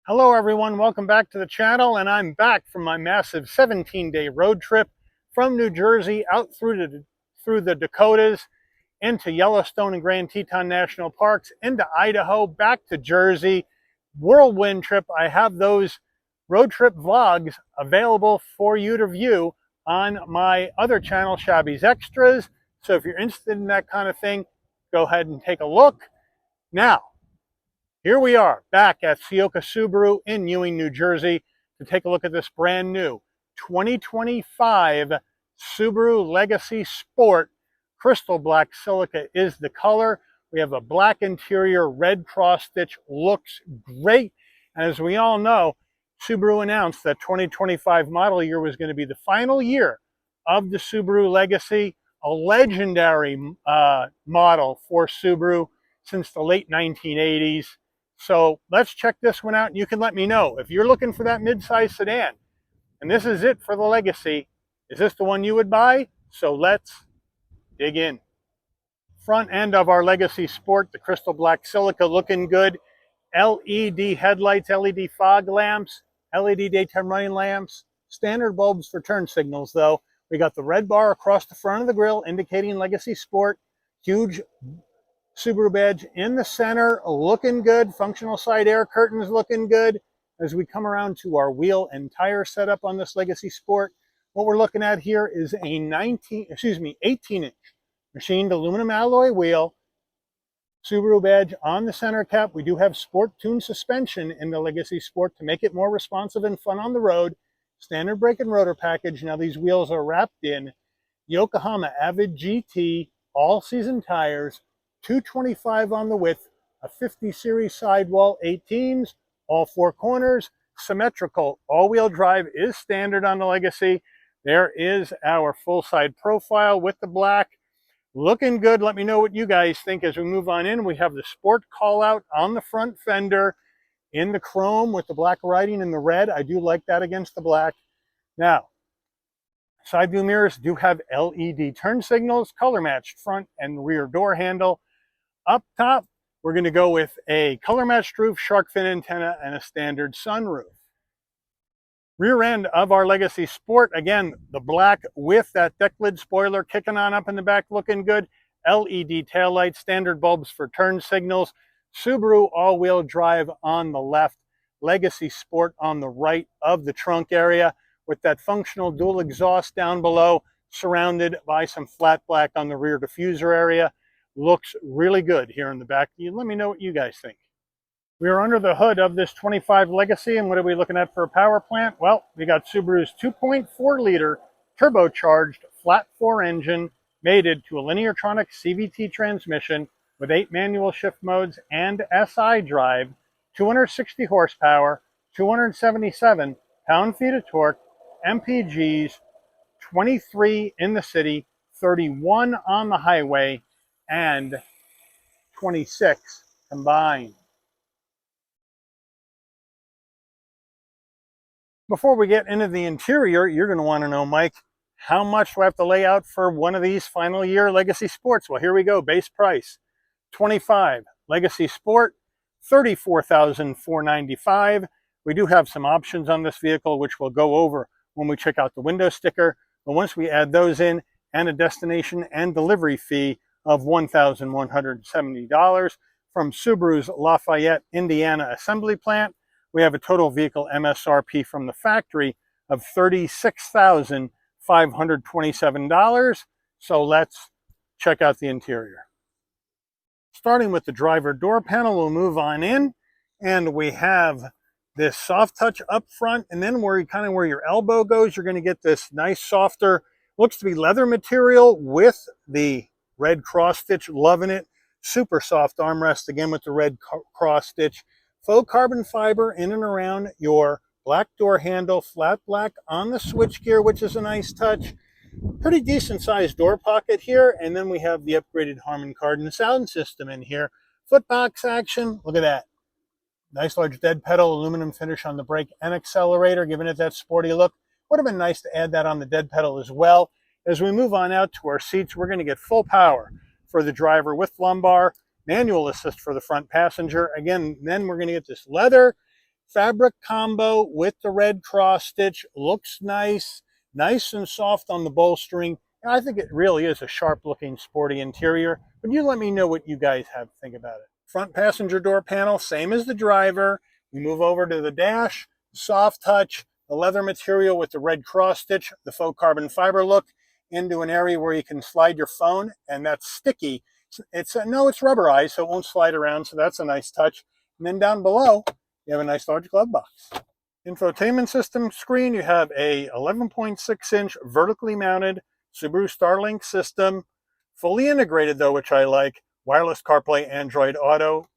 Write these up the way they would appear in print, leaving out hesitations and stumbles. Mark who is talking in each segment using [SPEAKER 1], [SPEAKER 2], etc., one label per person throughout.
[SPEAKER 1] Hello everyone, welcome back to the channel, and I'm back from my massive 17-day road trip from New Jersey out through the Dakotas, into Yellowstone and Grand Teton National Parks, into Idaho, back to Jersey. Whirlwind trip. I have those road trip vlogs available for you to view on my other channel, Shabby's Extras. So if you're interested in that kind of thing, go ahead and take a look. Now, here we are back at Ciocca Subaru in Ewing, New Jersey to take a look at this brand new 2025 Subaru Legacy Sport. Crystal black silica is the color. We have a black interior, red cross stitch, looks great. And as we all know, Subaru announced that 2025 model year was going to be the final year of the Subaru Legacy, a legendary model for Subaru since the late 1980s. So let's check this one out, and you can let me know if you're looking for that mid-size sedan and this is it for the Legacy. Is this the one you would buy? So let's dig in. Front end of our Legacy Sport, the crystal black silica, looking good. LED headlights, LED fog lamps, LED daytime running lamps, standard bulbs for turn signals though. We got the red bar across the front of the grille indicating Legacy Sport. Huge Subaru badge in the center, looking good. Functional side air curtains looking good. As we come around to our wheel and tire setup on this Legacy Sport, what we're looking at here is a 18-inch machined aluminum alloy wheel. Subaru badge on the center cap. We do have sport tuned suspension in the Legacy Sport to make it more responsive and fun on the road. Standard brake and rotor package. Now these wheels are wrapped in Yokohama Avid GT all-season tires. 225 on the width, a 50 series sidewall, 18s, all four corners, symmetrical. All-wheel drive is standard on the Legacy. There is our full side profile with the black. Looking good. Let me know what you guys think as we move on in. We have the Sport call out on the front fender in the chrome with the black writing in the red. I do like that against the black. Now, side view mirrors do have LED turn signals, color matched front and rear door handle. Up top, we're going to go with a color-matched roof, shark fin antenna, and a standard sunroof. Rear end of our Legacy Sport, again, the black with that deck lid spoiler kicking on up in the back, looking good. LED taillights, standard bulbs for turn signals. Subaru all-wheel drive on the left, Legacy Sport on the right of the trunk area, with that functional dual exhaust down below, surrounded by some flat black on the rear diffuser area. Looks really good here in the back. Let me know what you guys think. We are under the hood of this 25 Legacy, and what are we looking at for a power plant? Well, we got Subaru's 2.4-liter turbocharged flat 4 engine, mated to a Lineartronic CVT transmission with 8 manual shift modes and SI drive, 260 horsepower, 277 pound-feet of torque, MPGs, 23 in the city, 31 on the highway, and 26 combined. Before we get into the interior, you're going to want to know, Mike, how much do I have to lay out for one of these final year Legacy Sports? Well, here we go. Base price, 25. Legacy Sport, $34,495. We do have some options on this vehicle, which we'll go over when we check out the window sticker. But once we add those in, and a destination and delivery fee of $1,170 from Subaru's Lafayette, Indiana assembly plant, we have a total vehicle MSRP from the factory of $36,527. So let's check out the interior. Starting with the driver door panel, we'll move on in, and we have this soft touch up front, and then where your elbow goes, you're going to get this nice softer, looks to be leather material with the red cross stitch. Loving it. Super soft armrest, again with the red cross stitch. Faux carbon fiber in and around your black door handle, flat black on the switchgear, which is a nice touch. Pretty decent sized door pocket here, and then we have the upgraded Herman Kardon sound system in here. Footbox action, look at that. Nice large dead pedal, aluminum finish on the brake and accelerator, giving it that sporty look. Would have been nice to add that on the dead pedal as well. As we move on out to our seats, we're going to get full power for the driver with lumbar, manual assist for the front passenger. Again, then we're going to get this leather Fabric combo with the red cross stitch. Looks nice, nice and soft on the bolstering. And I think it really is a sharp looking sporty interior, but you let me know what you guys have to think about it. Front passenger door panel, same as the driver. We move over to the dash, soft touch, the leather material with the red cross stitch, the faux carbon fiber look, into an area where you can slide your phone, and that's sticky. No, it's rubberized, so it won't slide around, so that's a nice touch. And then down below, you have a nice large glove box. Infotainment system screen, you have a 11.6-inch vertically mounted Subaru Starlink system, fully integrated though, which I like. Wireless CarPlay, Android Auto,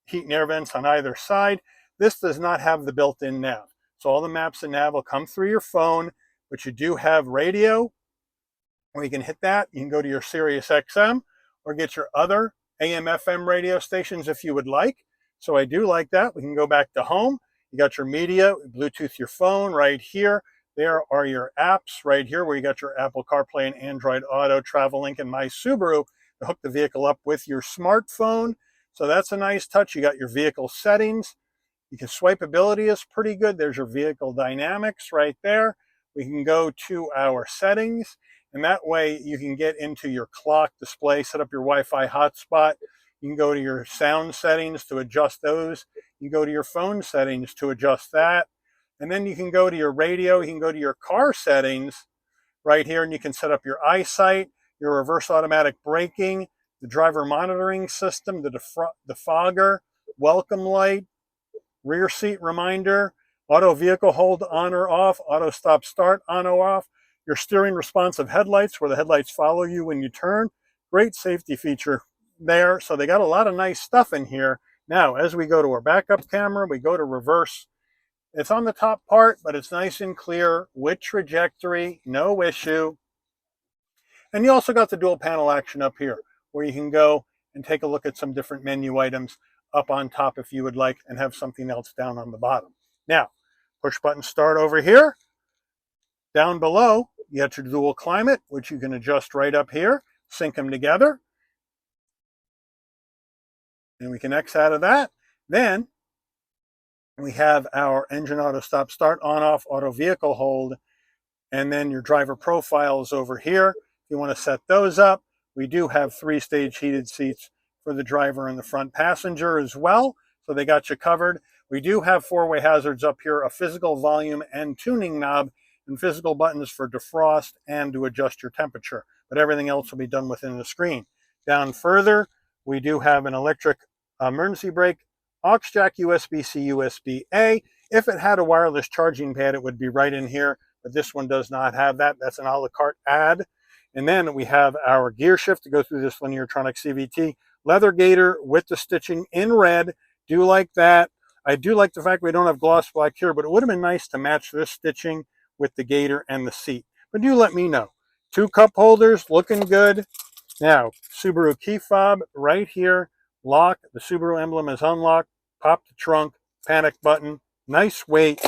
[SPEAKER 1] heat and air vents on either side. This does not have the built-in nav. So all the maps and nav will come through your phone, but you do have radio, where you can hit that. You can go to your Sirius XM or get your other AM FM radio stations if you would like. So I do like that. We can go back to home. You got your media, Bluetooth your phone right here. There are your apps right here where you got your Apple CarPlay and Android Auto, Travel Link, and My Subaru to hook the vehicle up with your smartphone. So that's a nice touch. You got your vehicle settings. You can swipeability is pretty good. There's your vehicle dynamics right there. We can go to our settings, and that way you can get into your clock display, set up your Wi-Fi hotspot. You can go to your sound settings to adjust those. You can go to your phone settings to adjust that. And then you can go to your radio. You can go to your car settings right here, and you can set up your eyesight, your reverse automatic braking, the driver monitoring system, the defogger, welcome light, rear seat reminder, auto vehicle hold on or off, auto stop start on or off, your steering responsive headlights where the headlights follow you when you turn. Great safety feature there. So they got a lot of nice stuff in here. Now, as we go to our backup camera, we go to reverse. It's on the top part, but it's nice and clear with trajectory, no issue. And you also got the dual panel action up here where you can go and take a look at some different menu items up on top if you would like, and have something else down on the bottom. Now, push button start over here. Down below, you got your dual climate, which you can adjust right up here, sync them together. And we can X out of that. Then we have our engine auto stop start on off, auto vehicle hold, and then your driver profiles over here. If you want to set those up, we do have 3-stage heated seats for the driver and the front passenger as well. So they got you covered. We do have 4-way hazards up here, a physical volume and tuning knob, and physical buttons for defrost and to adjust your temperature. But everything else will be done within the screen. Down further, we do have an electric emergency brake, aux jack, USB-C, USB-A. If it had a wireless charging pad, it would be right in here, but this one does not have that. That's an a la carte add. And then we have our gear shift to go through this Lineartronic CVT. Leather gaiter with the stitching in red. Do like that. I do like the fact we don't have gloss black here, but it would have been nice to match this stitching with the gaiter and the seat. But do let me know. 2 cup holders, looking good. Now, Subaru key fob right here. Lock, the Subaru emblem is unlocked. Pop the trunk, panic button. Nice weight.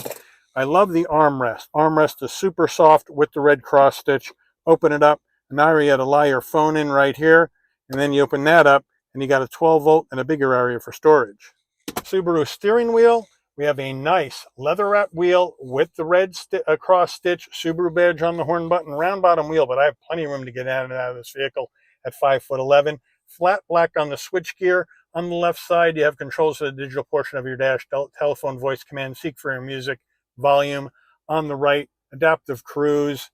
[SPEAKER 1] I love the armrest. Armrest is super soft with the red cross stitch. Open it up, and now you got to lie your phone in right here, and then you open that up, and you got a 12-volt and a bigger area for storage. Subaru steering wheel. We have a nice leather wrap wheel with the red cross stitch, Subaru badge on the horn button, round bottom wheel, but I have plenty of room to get in and out of this vehicle at 5'11". Flat black on the switch gear. On the left side, you have controls for the digital portion of your dash, telephone, voice command, seek for your music, volume. On the right, adaptive cruise,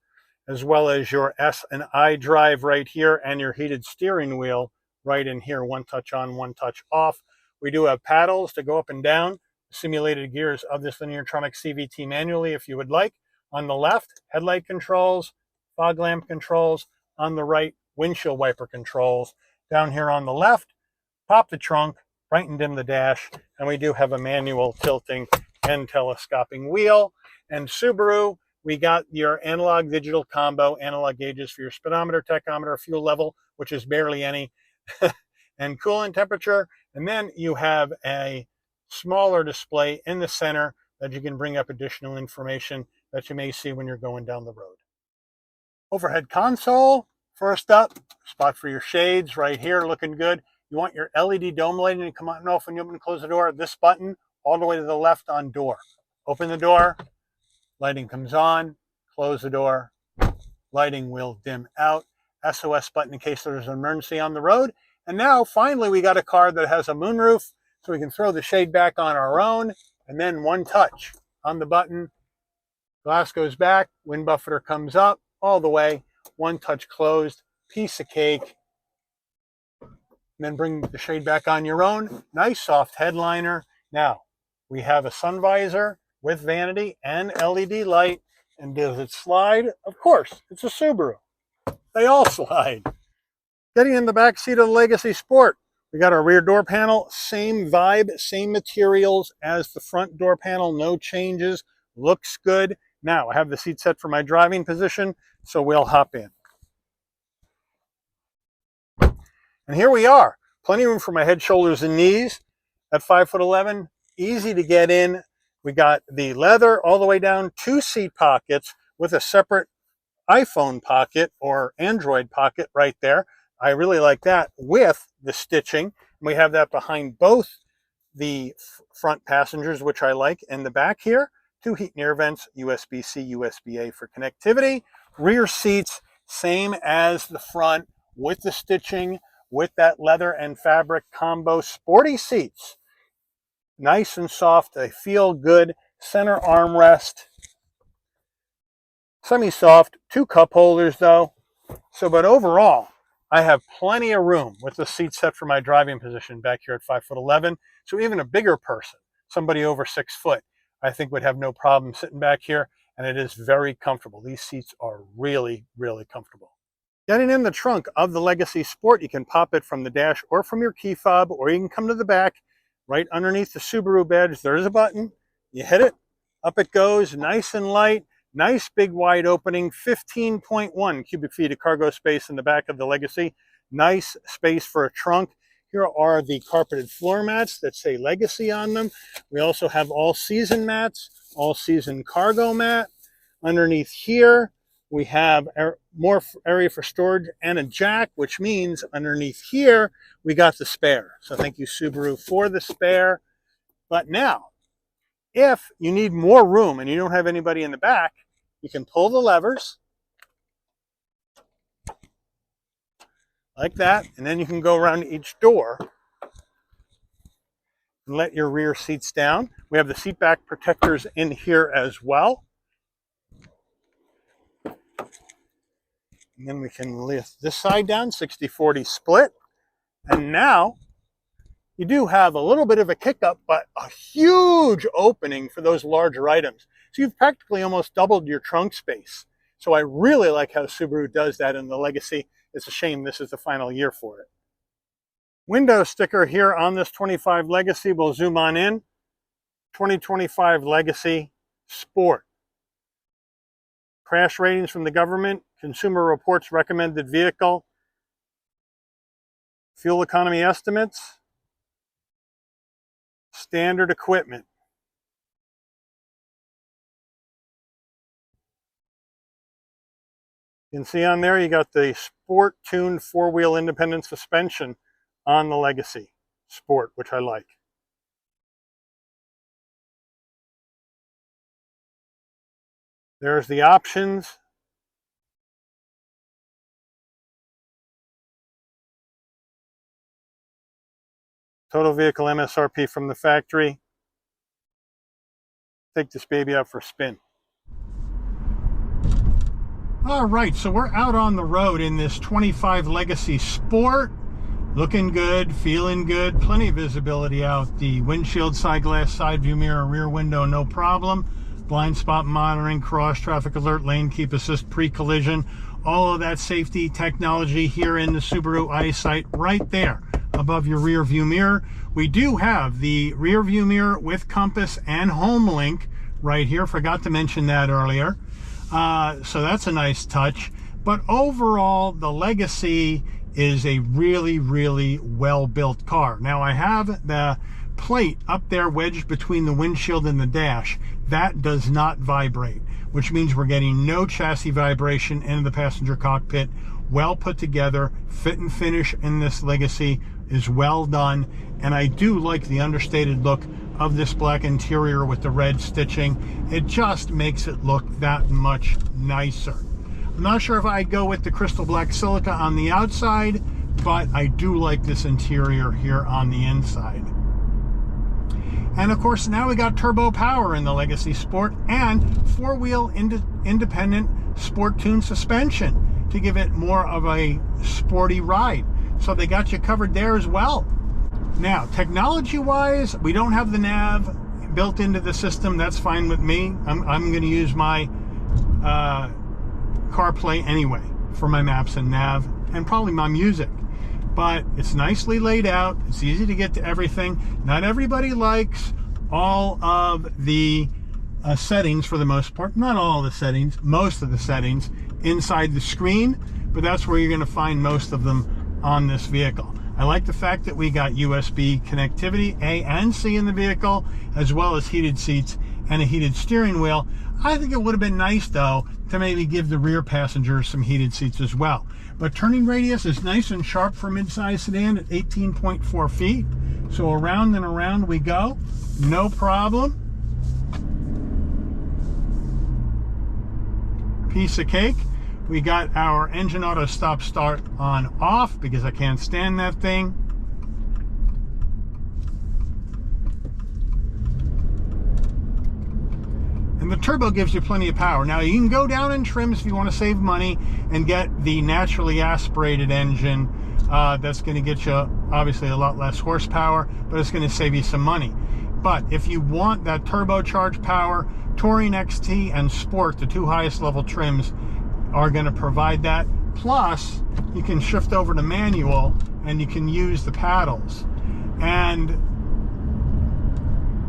[SPEAKER 1] as well as your S and I drive right here, and your heated steering wheel right in here. One touch on, one touch off. We do have paddles to go up and down, simulated gears of this Lineartronic CVT manually if you would like. On the left, headlight controls, fog lamp controls. On the right, windshield wiper controls. Down here on the left, pop the trunk, brighten dim the dash, and we do have a manual tilting and telescoping wheel. And Subaru, we got your analog digital combo, analog gauges for your speedometer, tachometer, fuel level, which is barely any, and coolant temperature. And then you have a smaller display in the center that you can bring up additional information that you may see when you're going down the road. Overhead console, first up, spot for your shades right here, looking good. You want your LED dome lighting to come on and off when you open and close the door. This button all the way to the left on door. Open the door, lighting comes on, close the door, lighting will dim out. SOS button in case there's an emergency on the road. And now finally we got a car that has a moonroof, so we can throw the shade back on our own, and then one touch on the button, glass goes back, wind buffeter comes up all the way, one touch closed, piece of cake. And then bring the shade back on your own. Nice soft headliner. Now we have a sun visor with vanity and LED light. And does it slide? Of course, it's a Subaru. They all slide. Getting in the back seat of the Legacy Sport, we got our rear door panel, same vibe, same materials as the front door panel, no changes, looks good. Now I have the seat set for my driving position, so we'll hop in. And here we are, plenty of room for my head, shoulders, and knees at 5'11", easy to get in. We got the leather all the way down, 2 seat pockets with a separate iPhone pocket or Android pocket right there. I really like that with the stitching. We have that behind both the front passengers, which I like, and the back here. 2 heat and air vents, USB-C, USB-A for connectivity. Rear seats, same as the front with the stitching, with that leather and fabric combo. Sporty seats, nice and soft, they feel good. Center armrest, semi-soft, 2 cup holders though. So, but overall, I have plenty of room with the seat set for my driving position back here at 5'11". So even a bigger person, somebody over 6 foot, I think would have no problem sitting back here, and it is very comfortable. These seats are really, really comfortable. Getting in the trunk of the Legacy Sport, you can pop it from the dash or from your key fob, or you can come to the back, right underneath the Subaru badge. There's a button. You hit it, up it goes, nice and light, nice big wide opening, 15.1 cubic feet of cargo space in the back of the Legacy. Nice space for a trunk. Here are the carpeted floor mats that say Legacy on them. We also have all-season mats, all-season cargo mat. Underneath here, we have more area for storage and a jack, which means underneath here, we got the spare. So thank you, Subaru, for the spare. But now, if you need more room and you don't have anybody in the back, you can pull the levers like that, and then you can go around each door and let your rear seats down. We have the seat back protectors in here as well. And then we can lift this side down, 60-40 split. And now you do have a little bit of a kick up, but a huge opening for those larger items. So you've practically almost doubled your trunk space. So I really like how Subaru does that in the Legacy. It's a shame this is the final year for it. Window sticker here on this 25 Legacy. We'll zoom on in. 2025 Legacy Sport. Crash ratings from the government. Consumer Reports recommended vehicle. Fuel economy estimates. Standard equipment. You can see on there you got the Sport tuned 4-wheel independent suspension on the Legacy Sport, which I like. There's the options. Total vehicle MSRP from the factory. Take this baby out for a spin. All right, so we're out on the road in this 25 Legacy Sport. Looking good, feeling good, plenty of visibility out the windshield, side glass, side view mirror, rear window, no problem. Blind spot monitoring, cross traffic alert, lane keep assist, pre-collision, all of that safety technology here in the Subaru EyeSight right there above your rear view mirror. We do have the rear view mirror with compass and home link right here. Forgot to mention that earlier. So that's a nice touch. But overall, the Legacy is a really, really well-built car. Now, I have the plate up there wedged between the windshield and the dash. That does not vibrate, which means we're getting no chassis vibration into the passenger cockpit well put together. Fit and finish in this Legacy is well done, and I do like the understated look of this black interior with the red stitching. It just makes it look that much nicer. I'm not sure if I'd go with the crystal black silica on the outside, but I do like this interior here on the inside. And of course, now we got turbo power in the Legacy Sport and four-wheel independent sport tune suspension to give it more of a sporty ride. So they got you covered there as well. Now, technology-wise, we don't have the nav built into the system. That's fine with me. I'm going to use my CarPlay anyway for my maps and nav, and probably my music. But it's nicely laid out. It's easy to get to everything. Not everybody likes all of the settings for the most part. Not all of the settings, most of the settings inside the screen, but that's where you're going to find most of them on this vehicle. I like the fact that we got USB connectivity, A and C in the vehicle, as well as heated seats and a heated steering wheel. I think it would have been nice, though, to maybe give the rear passengers some heated seats as well. But turning radius is nice and sharp for mid-size sedan at 18.4 feet. So around and around we go, no problem. Piece of cake. We got our engine auto stop start on off because I can't stand that thing. And the turbo gives you plenty of power. Now you can go down in trims if you want to save money and get the naturally aspirated engine. That's going to get you obviously a lot less horsepower, but it's going to save you some money. But if you want that turbocharged power, Touring XT and Sport, the two highest level trims, are going to provide that. Plus, you can shift over to manual and you can use the paddles. And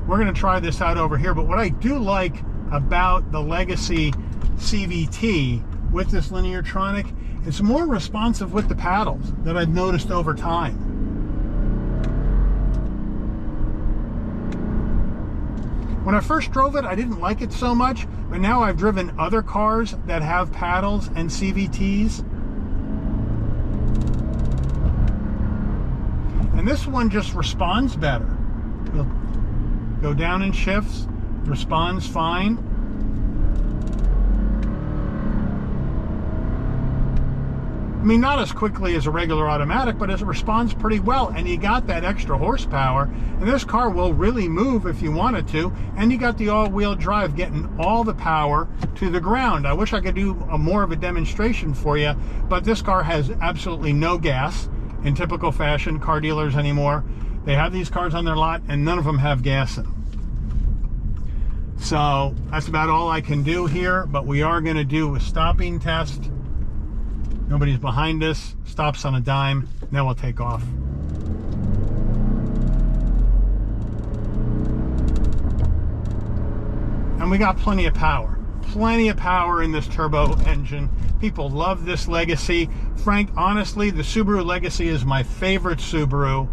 [SPEAKER 1] we're going to try this out over here. But what I do like about the Legacy CVT with this Lineartronic, it's more responsive with the paddles that I've noticed over time. When I first drove it, I didn't like it so much, but now I've driven other cars that have paddles and CVTs. And this one just responds better. It'll go down in shifts, responds fine. I mean, not as quickly as a regular automatic, but it responds pretty well, and you got that extra horsepower, and this car will really move if you wanted to, and you got the all-wheel drive getting all the power to the ground. I wish I could do more of a demonstration for you, but this car has absolutely no gas in typical fashion. Car dealers anymore, they have these cars on their lot, and none of them have gas in them. So that's about all I can do here, but we are going to do a stopping test. Nobody's behind us, stops on a dime, then we'll take off. And we got plenty of power in this turbo engine. People love this Legacy. Frank, honestly, the Subaru Legacy is my favorite Subaru.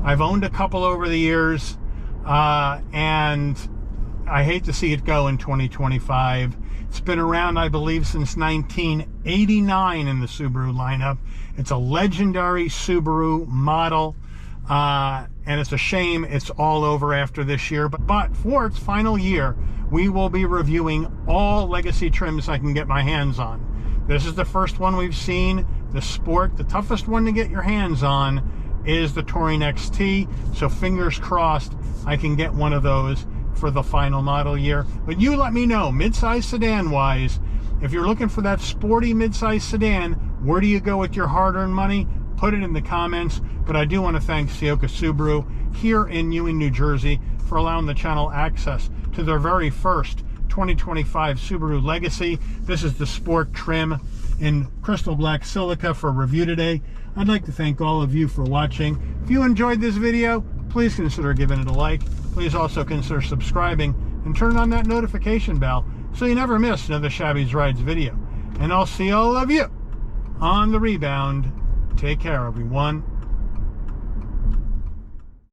[SPEAKER 1] I've owned a couple over the years, and I hate to see it go in 2025. It's been around, I believe, since 1989 in the Subaru lineup. It's a legendary Subaru model, and it's a shame it's all over after this year. But for its final year, we will be reviewing all Legacy trims I can get my hands on. This is the first one we've seen, the Sport. The toughest one to get your hands on is the Touring XT, so fingers crossed I can get one of those for the final model year. But you let me know, mid-size sedan wise, if you're looking for that sporty mid-size sedan, where do you go with your hard-earned money? Put it in the comments. But I do want to thank Ciocca Subaru here in Ewing, New Jersey, for allowing the channel access to their very first 2025 Subaru Legacy. This is the Sport trim in crystal black silica for review today. I'd like to thank all of you for watching. If you enjoyed this video, please consider giving it a like. Please also consider subscribing and turn on that notification bell so you never miss another Shabby's Rides video. And I'll see all of you on the rebound. Take care, everyone.